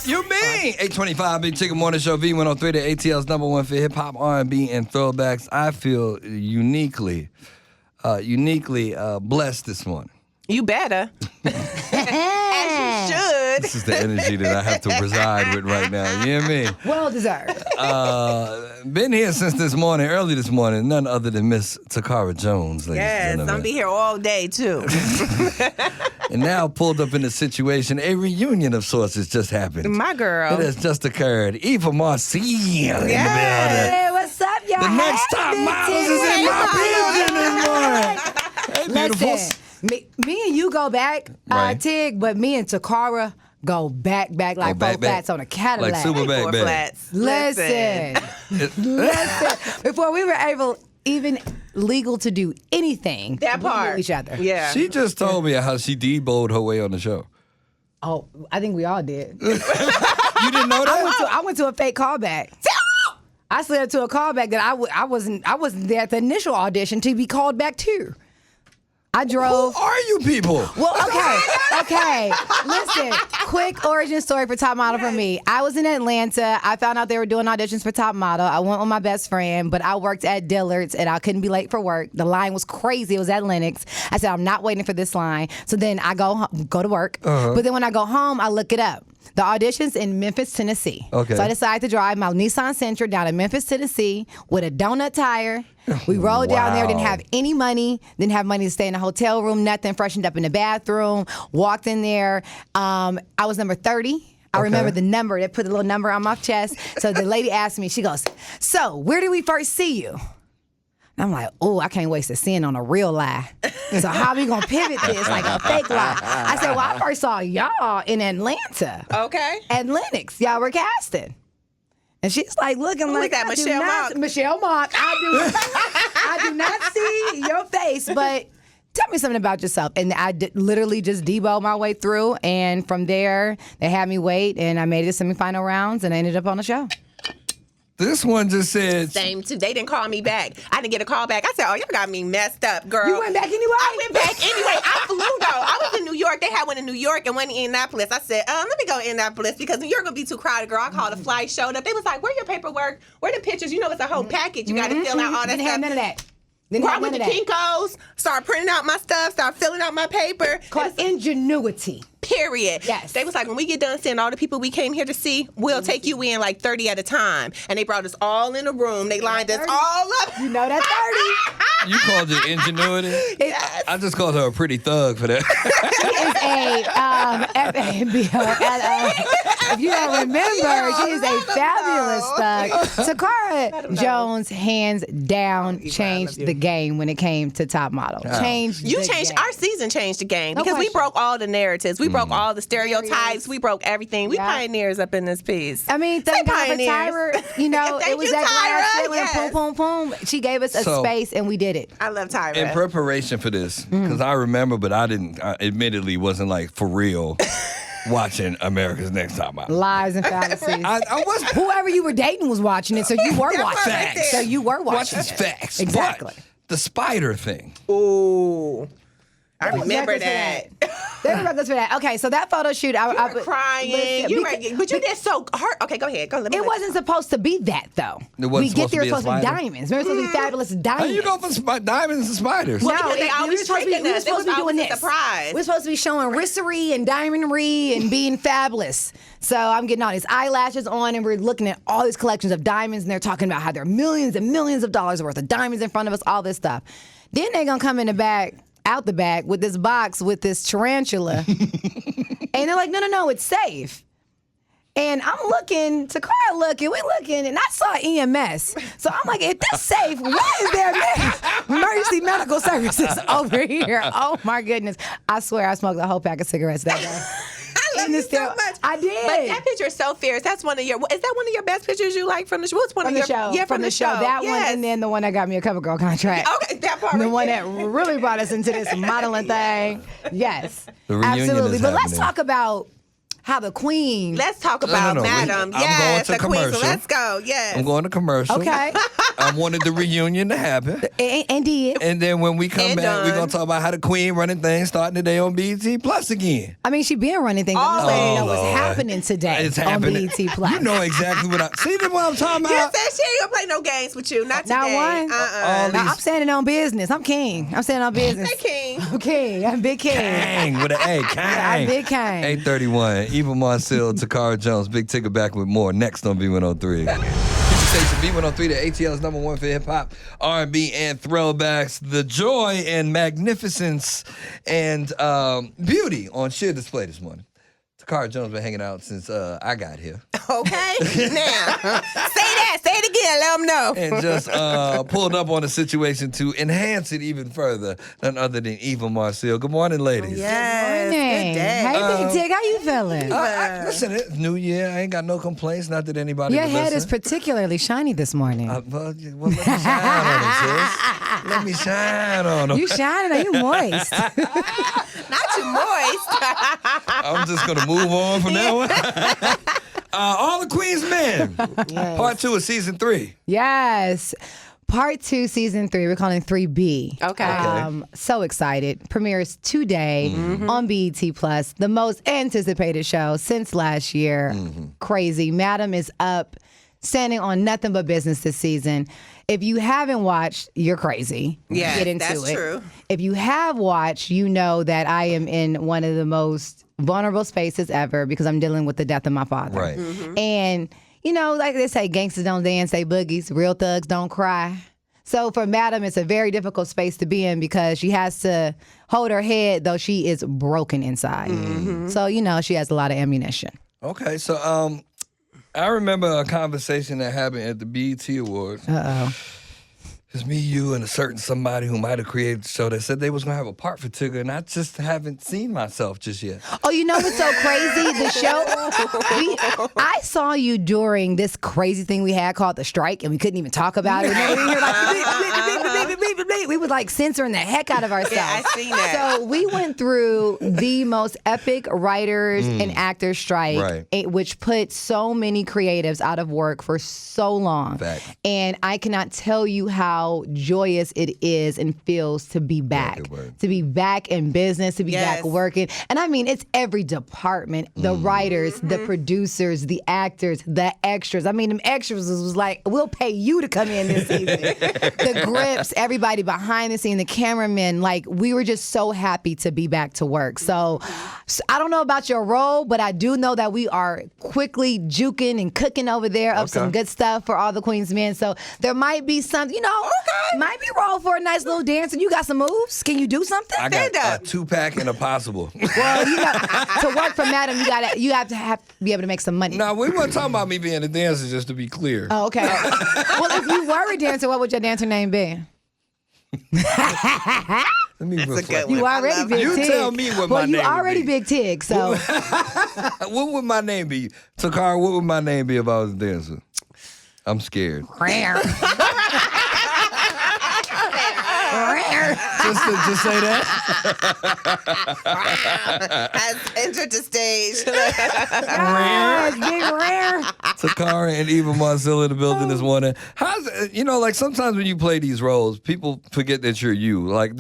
You mean? 825 Big Chicken Morning Show, V103, the ATL's #1 for hip-hop, R&B, and throwbacks. I feel uniquely blessed this morning. You better. As you should. This is the energy that I have to reside with right now. You hear me? Well deserved. Been here since this morning, early this morning, none other than Miss Tocarra Jones, ladies and Yes, I'm gentlemen. going to be here all day, too. And now pulled up in the situation, a reunion of sorts has just happened. My girl. It has just occurred. Eva Marcille in the building. Hey, what's up, y'all? The next top models is in my building this morning. Hey, beautiful. Listen, me and you go back, Right. Tig, but me and Tocarra go back like back, four back. flats on a Cadillac. Like super back, Four back. flats. Listen. Before we were even legal to do anything, That we knew part. each other. Yeah. She just told me how she deboed her way on the show. Oh, I think we all did. You didn't know that? I went to a fake callback. I slid up to a callback that I wasn't there at the initial audition to be called back to. I drove. Who are you people? Well, okay. Listen, quick origin story for Top Model for me. I was in Atlanta. I found out they were doing auditions for Top Model. I went with my best friend, but I worked at Dillard's and I couldn't be late for work. The line was crazy. It was at Lennox. I said, I'm not waiting for this line. So then I go to work. But then when I go home, I look it up. The audition's in Memphis, Tennessee. Okay. So I decided to drive my Nissan Sentra down to Memphis, Tennessee with a donut tire. We rolled down there, didn't have any money, didn't have money to stay in a hotel room, nothing, freshened up in the bathroom, walked in there. I was number 30. I remember the number. They put a little number on my chest. So the lady asked me, she goes, so where did we first see you? And I'm like, oh, I can't waste a sin on a real lie. So how we gonna pivot this like a fake lie? I said, well, I first saw y'all in Atlanta. Okay. At Lennox. Y'all were casting. And she's like looking like that, I do Michelle not- Mock? Michelle Mock. I do not see your face, but tell me something about yourself. And I literally just deboed my way through. And from there, they had me wait, and I made it to semifinal rounds, and I ended up on the show. This one just said. Same too. They didn't call me back. I didn't get a call back. I said, oh, y'all got me messed up, girl. You went back anyway? I went back anyway. I flew, though. I was in New York. They had one in New York and one in Indianapolis. I said, let me go to Indianapolis because New York going to be too crowded, girl. I called a flight, showed up. They was like, where your paperwork? Where the pictures? You know, it's a whole package. You got to fill out all that Didn't stuff. have none of that. Didn't Girl, I have went none to of that. Kinko's, started printing out my stuff, started filling out my paper. Called ingenuity. Period. Yes. They was like, when we get done seeing all the people we came here to see, we'll take you in like 30 at a time. And they brought us all in a room. They lined us 30? all up. You know that 30. You called it ingenuity? Yes. I just called her a pretty thug for that. She is a FABOLO. If you don't remember, she is a fabulous thug. Tocarra Jones, hands down, changed the game when it came to Top Model. Changed You the changed, game. our season changed the game No because we question. broke all the narratives. We broke all the stereotypes. We broke everything. We Yeah. pioneers up in this piece. I mean, thank Say God for pioneers. Tyra. You know, Thank it was you, that glass Tyra. ceiling, Yes. boom, boom, boom. She gave us a So- space, and we did it. I love Tyra. In preparation for this, because I remember, but I admittedly wasn't like for real watching America's Next Top Model. Lies and fallacies. I was Whoever you were dating was watching it, so you were watching right it. So you were watching watching it. facts. Exactly. But the spider thing. Ooh. I They were remember reckless for that. They were reckless for that. Okay, so that photo shoot, I You were crying. Listen, But you did so hard. Okay, go ahead. Go. Let me It wasn't supposed to be that, though. It wasn't we get supposed to there be a supposed to be spider? diamonds. Remember, supposed to be fabulous How diamonds. you go for diamonds and spiders? Well, No, because they always we were supposed to be, tricking us. It was always a surprise. We're supposed to be showing rissery and diamondry and being fabulous. So I'm getting all these eyelashes on, and we're looking at all these collections of diamonds, and they're talking about how there are millions and millions of dollars worth of diamonds in front of us, all this stuff. Then they're going to come in the back, out the back, with this box with this tarantula. And they're like, no, it's safe. And I'm looking, Tocarra looking, we looking, and I saw EMS. So I'm like, if that's safe, why is there Mercy Medical Services over here? Oh my goodness. I swear I smoked a whole pack of cigarettes that day. I love you so much. I did. But that picture is so fierce. That's one of your. Is that one of your best pictures you like from the show? What's one From of the your? show. Yeah, from the show. That Yes. one, and then the one that got me a CoverGirl contract. Okay, that part. The right one there. that really brought us into this modeling thing. Yes. The reunion absolutely. is But let's happening. talk about how the queen. Let's talk about Madam. I'm Yes, going to the queen. So commercial. let's go. Yes. I'm going to commercial. Okay. I wanted the reunion to happen. And did. And then when we come And back, we're done. going to talk about how the queen running things starting today on BET Plus again. I mean, she been running things. I'm just letting you know what's Lord. happening today It's happening. on BET Plus. You know exactly what I... See what I'm talking You about? said she ain't gonna play no games with you. Not Not today. one. All Now, these- I'm standing on business. I'm king. I'm standing on business. Hey, King. I'm king. I'm big king. Kang with an A. Kang. I'm big king. 831. Eva Marcille, Tocarra Jones. Big Ticker back with more next on B103. Station B103, the ATL's number one for hip hop, R&B, and throwbacks. The joy and magnificence and beauty on sheer display this morning. Tocarra Jones been hanging out since I got here. Okay. Now, say that. Say it again. Let them know. And just pulled up on a situation to enhance it even further, none other than Eva Marcille. Good morning, ladies. Yes. Morning. Good day. Hey, Big Tig, how you feeling? Listen, it's New Year. I ain't got no complaints. Not that anybody Your would head listen. is particularly shiny this morning. Well, let me shine on it, sis. Let me shine on them. You shining? Are you moist? Not too moist. I'm just going to move on from that one. All the Queen's Men. Yes. Part 2 of season 3. Yes. Part 2, season 3. We're calling 3B. Okay. So excited. Premieres today on BET Plus. The most anticipated show since last year. Crazy. Madam is up, standing on nothing but business this season. If you haven't watched, you're crazy. Yes, Get into that's it. true. If you have watched, you know that I am in one of the most vulnerable spaces ever because I'm dealing with the death of my father. Right. And, you know, like they say, gangsters don't dance, they boogies. Real thugs don't cry. So for Madam, it's a very difficult space to be in because she has to hold her head, though she is broken inside. So, you know, she has a lot of ammunition. Okay, so I remember a conversation that happened at the BET Awards. Uh-oh. It's me, you, and a certain somebody who might have created the show that said they was going to have a part for Tigger, and I just haven't seen myself just yet. Oh, you know what's so crazy? The show, I saw you during this crazy thing we had called the strike, and we couldn't even talk about it. And we were like, we were like censoring the heck out of ourselves. Yeah, I seen that. So we went through the most epic writers and actors strike, Right. which put so many creatives out of work for so long. Fact. And I cannot tell you how joyous it is and feels to be back. Good word. To be back in business, to be Yes. back working. And I mean, it's every department, the writers, the producers, the actors, the extras. I mean, them extras was like, we'll pay you to come in this season. The grips, everybody behind the scene, the cameramen, like we were just so happy to be back to work. So I don't know about your role, but I do know that we are quickly juking and cooking over there up some good stuff for all the Queen's Men. So there might be some, you know, might be roll for a nice little dance. And you got some moves? Can you do something? I got Stand up. a 2-pack and a possible. Well, you know, to work for Madam, you have to be able to make some money. No, we weren't talking about me being a dancer, just to be clear. Oh, okay. Well, if you were a dancer, what would your dancer name be? Let me That's a reflect. good one. You I already love Big it. You Tig. tell me what well, my you name would already be. Big Tig, so What would my name be? Tocarra, what would my name be if I was a dancer? I'm scared. rare. Just say that. Has entered the stage. Yes, big rare. Tocarra and Eva Marcille in the building this morning. How's like sometimes when you play these roles, people forget that you're you. Like,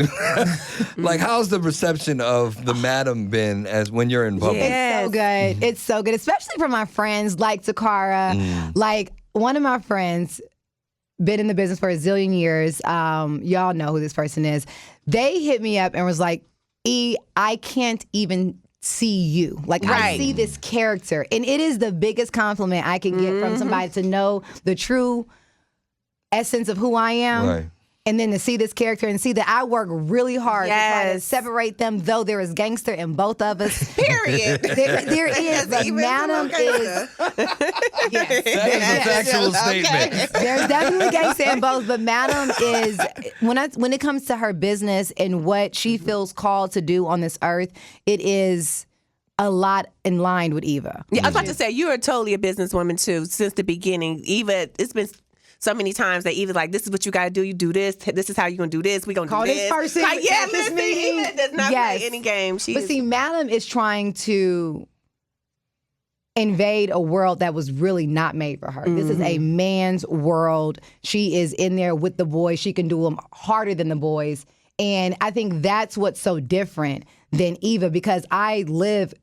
like how's the reception of the Madam been as when you're in public? Yeah. It's so good. It's so good, especially for my friends like Tocarra. Like one of my friends, been in the business for a zillion years. Y'all know who this person is. They hit me up and was like, E, I can't even see you. Like, I Right. see this character. And it is the biggest compliment I can get from somebody to know the true essence of who I am. Right. And then to see this character and see that I work really hard to try to Yes. separate them, though there is gangster in both of us. Period. There is, but Even Madam okay. is. Yes. That is a factual statement. There's definitely gangster in both, but Madam is when it comes to her business and what she feels called to do on this earth, it is a lot in line with Eva. Yeah, I was about to say, you're totally a businesswoman too since the beginning. Eva, it's been so many times that Eva's like, this is what you got to do. You do this. This is how you're going to do this. We're going to Call do this this. person Like, yeah, at this listen, meeting. Eva does not Yes. play any game. But see, Madam is trying to invade a world that was really not made for her. This is a man's world. She is in there with the boys. She can do them harder than the boys. And I think that's what's so different than Eva, because I live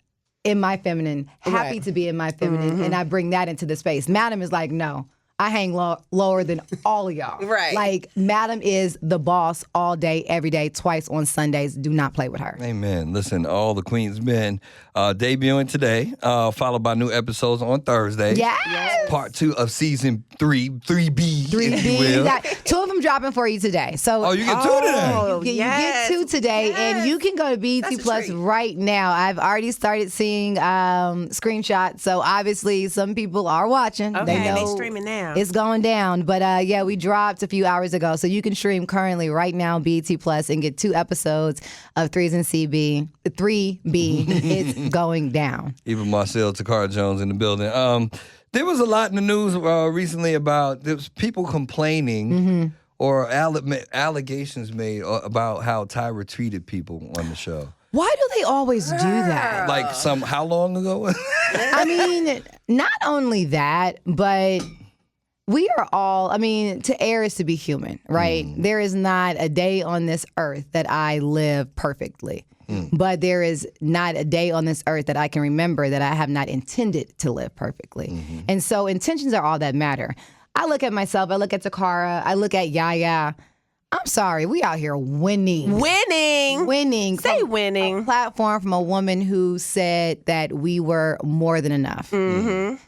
in my feminine, happy to be in my feminine, and I bring that into the space. Madam is like, no. I hang lower than all of y'all. Right. Like, Madam is the boss all day, every day, twice on Sundays. Do not play with her. Amen. Listen, all the Queens men debuting today, followed by new episodes on Thursday. Yes. Part 2 of season 3B, if you 3B. will. 2 of them dropping for you today. So Oh, you get 2 today. You get 2 today, and you can go to BET That's a Plus treat. right now. I've already started seeing screenshots, so obviously some people are watching. Okay, they know they streaming now. it's going down. But yeah, we dropped a few hours ago, so you can stream currently right now BET Plus and get 2 episodes of 3B. It's going down. Even Marcille, Tocarra Jones in the building. There was a lot in the news recently about there was people complaining or allegations made about how Tyra treated people on the show. Why do they always do that? Like how long ago? I mean, not only that, but we are all, I mean, to err is to be human, right? There is not a day on this earth that I live perfectly. But there is not a day on this earth that I can remember that I have not intended to live perfectly. And so intentions are all that matter. I look at myself, I look at Tocarra, I look at Yaya. I'm sorry, we out here winning. Winning. Say from winning. A platform from a woman who said that we were more than enough.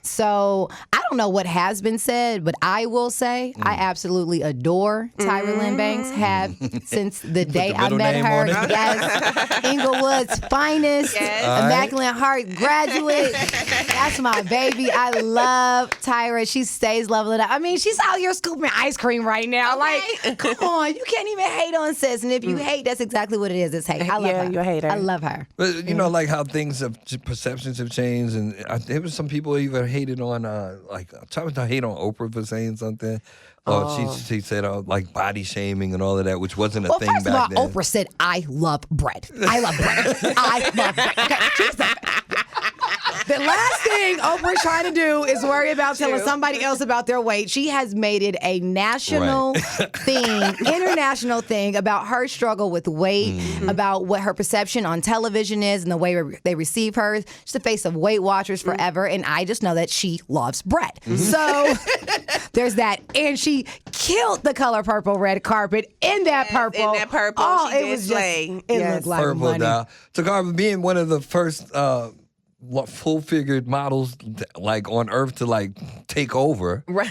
So I don't know what has been said, but I will say I absolutely adore Tyra Lynn Banks. Have since the day I middle met name her. on it. Yes, Inglewood's finest, Yes. Immaculate Heart graduate. That's my baby. I love Tyra. She stays leveling up. I mean, she's out here scooping ice cream right now. Like, come on. You can't even hate on sis. And if you hate, that's exactly what it is. It's hate. I love her. You're a hater. I love her. But you know, like how perceptions have changed, and there was some people even hated on, like trying to hate on Oprah for saying something. She said like body shaming and all of that, which wasn't a Well, thing first of all, back then. Oprah said, I love bread. I love bread. I love bread. Okay, she's the last thing Oprah's trying to do is worry about telling somebody else about their weight. She has made it a national thing, international thing about her struggle with weight, about what her perception on television is and the way they receive her. She's the face of Weight Watchers forever, and I just know that she loves bread. So there's that. And she killed the color purple red carpet in that purple. In that purple. Oh, She it did was slay. just, it Yes. looked like Purple money. now. Tocarra, being one of the first full-figured models like on Earth to like take over. Right.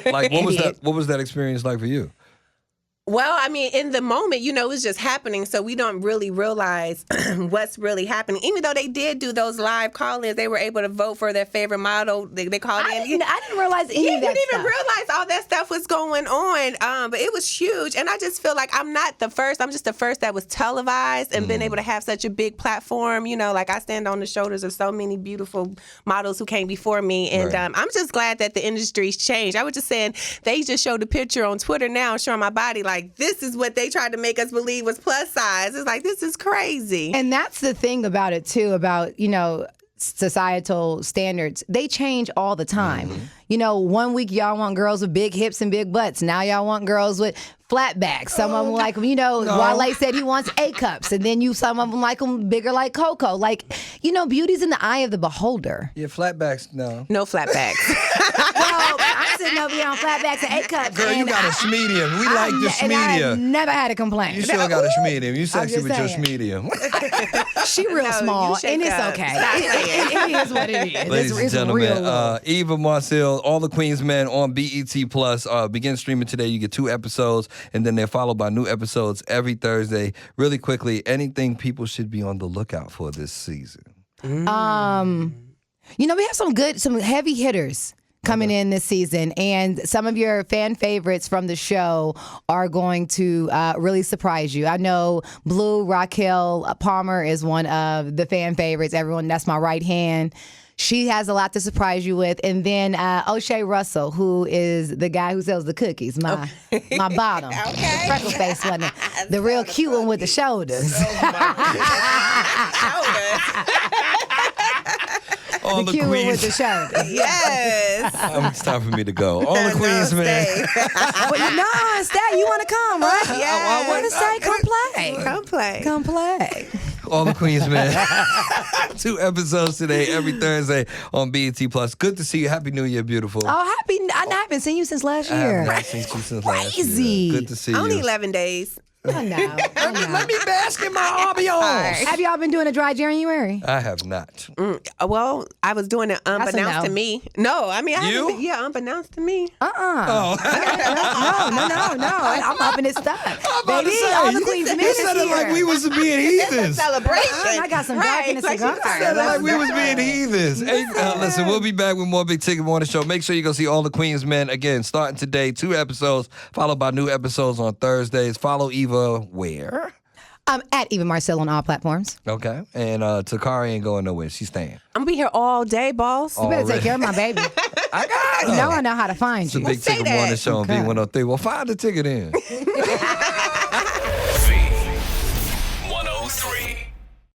Like what was that experience like for you? Well, I mean, in the moment, you know, it's just happening, so we don't really realize what's really happening. Even though they did do those live call-ins, they were able to vote for their favorite model. They called in. I didn't realize any Yeah, of you that didn't even stuff. realize all that stuff was going on. But it was huge. And I just feel like I'm not the first. I'm just the first that was televised and been able to have such a big platform. You know, like I stand on the shoulders of so many beautiful models who came before me. And I'm just glad that the industry's changed. I was just saying, they just showed a picture on Twitter now showing my body like, this is what they tried to make us believe was plus size. It's like, this is crazy. And that's the thing about it, too, about, you know, societal standards. They change all the time. You know, one week y'all want girls with big hips and big butts. Now y'all want girls with flat backs. Some of them like, you know, Wale said he wants A cups. And then some of them like them bigger like Coco. Like, you know, beauty's in the eye of the beholder. Yeah, flatbacks, no. No flatbacks. Well, I'm sitting over here on flatbacks and A cups. Girl, you and got a schmedium. We like the and I schmedium. never had a complaint. You still got a schmedium. You sexy just with your saying. schmedium. She real No, small, you shake and it's up. okay. Stop It is what it is. Ladies and It's gentlemen, real low. Eva, Marcille, all the Queens men on BET Plus begin streaming today. You get 2 episodes, and then they're followed by new episodes every Thursday. Really quickly, anything people should be on the lookout for this season? You know, we have some heavy hitters coming in this season, and some of your fan favorites from the show are going to really surprise you. I know Blue Raquel Palmer is one of the fan favorites. Everyone, that's my right hand. She has a lot to surprise you with. And then O'Shea Russell, who is the guy who sells the cookies, my bottom. Okay. The freckle face one. The real cute one with the shoulders. All the the cue with queens. the show. Yes. It's time for me to go. All the queens, man. No, stay. You want to come, right? Yeah. I want to stay. Come play. Come play. Come play. All the queens, man. 2 episodes today, every Thursday on BET Plus. Good to see you. Happy New Year, beautiful. Oh, happy. I haven't seen you since last I year. have not seen you since last Crazy. year. Good to see Only you. 11 days. I know. Let me bask in my ambiance. Have y'all been doing a dry January? I have not. Well, I was doing it unbeknownst no. to me. No, I mean, I You? haven't been, unbeknownst to me. No. I'm up in this stuff. about to Baby, say, all the you- queens you men is said it like here. we was being heathens. Celebration. I got some dark in the Like cigar. you Said it like we was being heathens. Hey, listen, we'll be back with more Big Ticket Morning Show. Make sure you go see All the Queens Men again, starting today. 2 episodes, followed by new episodes on Thursdays. Follow Eva where? I'm at Eva Marcille on all platforms. Okay. And Tocarra ain't going nowhere. She's staying. I'm gonna be here all day, boss. You better take care of my baby. I got You know I know how to find It's the you. Big say Ticket that. Morning Show on Okay. B103. Well, find the ticket in.